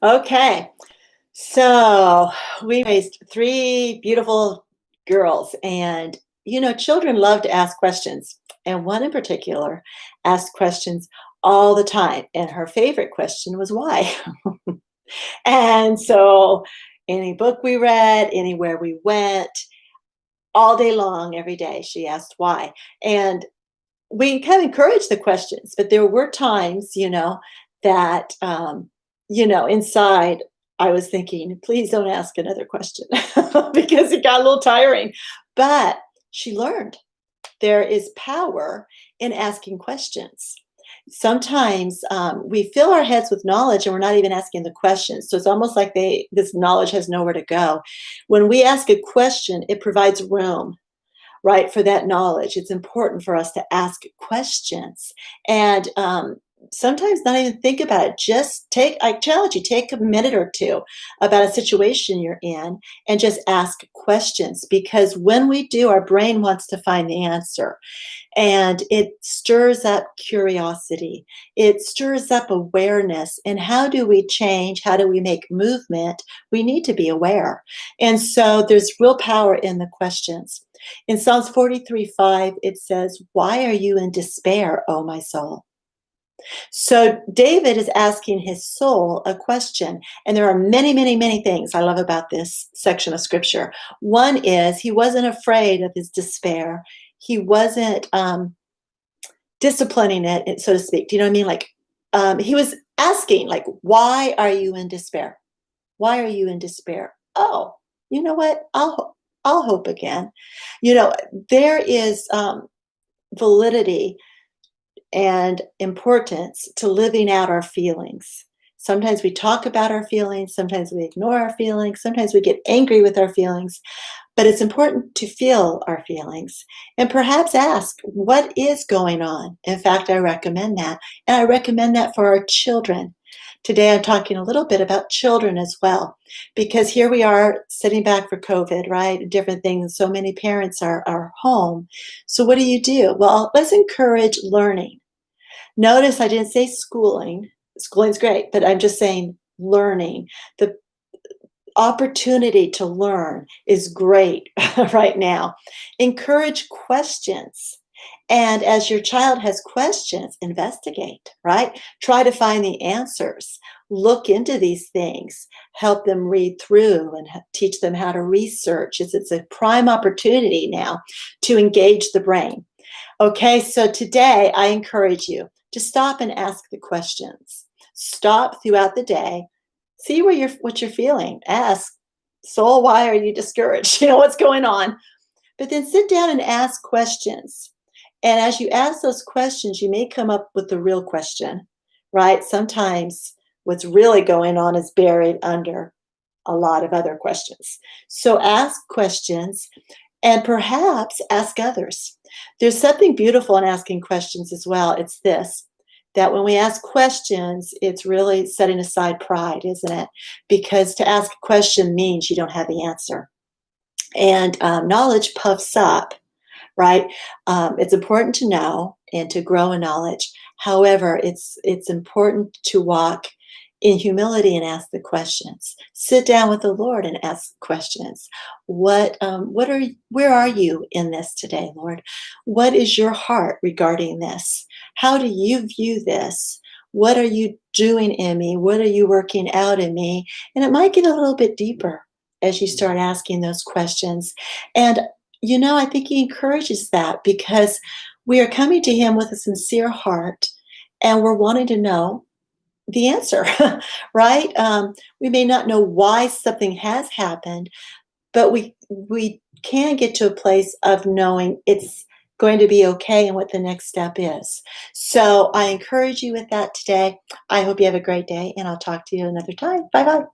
Okay, so we raised three beautiful girls, and children love to ask questions. And one in particular asked questions all the time. And her favorite question was why. And so, any book we read, anywhere we went, all day long, every day, she asked why. And we kind of encouraged the questions, but there were times, that, inside I was thinking, please don't ask another question because it got a little tiring. But she learned there is power in asking questions. Sometimes we fill our heads with knowledge and we're not even asking the questions. So it's almost like this knowledge has nowhere to go. When we ask a question, it provides room, right, for that knowledge. It's important for us to ask questions and sometimes not even think about it. I challenge you, take a minute or two about a situation you're in and just ask questions, because when we do, our brain wants to find the answer, and it stirs up curiosity. It stirs up awareness. And how do we change? How do we make movement? We need to be aware. And so there's real power in the questions. In Psalms 43:5, it says, "Why are you in despair, O my soul?" So David is asking his soul a question. And there are many, many, many things I love about this section of scripture. One is he wasn't afraid of his despair. He wasn't disciplining it, so to speak. Do you know what I mean? Like he was asking, like, why are you in despair? Why are you in despair? Oh, you know what? I'll hope again. There is validity and importance to living out our feelings. Sometimes we talk about our feelings, sometimes we ignore our feelings, sometimes we get angry with our feelings, but it's important to feel our feelings and perhaps ask, what is going on? In fact, I recommend that. And I recommend that for our children. Today, I'm talking a little bit about children as well, because here we are sitting back for COVID, right? Different things. So many parents are home. So what do? Well, let's encourage learning. Notice I didn't say schooling. Schooling's great, but I'm just saying learning. The opportunity to learn is great right now. Encourage questions. And as your child has questions, investigate, right? Try to find the answers. Look into these things. Help them read through and teach them how to research. It's a prime opportunity now to engage the brain. Okay, so today I encourage you to stop and ask the questions. Stop throughout the day. See what you're feeling. Ask, soul, why are you discouraged? What's going on? But then sit down and ask questions. And as you ask those questions, you may come up with the real question, right? Sometimes what's really going on is buried under a lot of other questions. So ask questions and perhaps ask others. There's something beautiful in asking questions as well. It's this, that when we ask questions, it's really setting aside pride, isn't it? Because to ask a question means you don't have the answer. And knowledge puffs up, right? It's important to know and to grow in knowledge. However, it's important to walk in humility and ask the questions. Sit down with the Lord and ask questions. Where are you in this today, Lord? What is your heart regarding this? How do you view this? What are you doing in me? What are you working out in me? And it might get a little bit deeper as you start asking those questions. And I think he encourages that because we are coming to him with a sincere heart and we're wanting to know the answer, right? We may not know why something has happened, but we can get to a place of knowing it's going to be okay and what the next step is. So I encourage you with that today. I hope you have a great day, and I'll talk to you another time. Bye bye.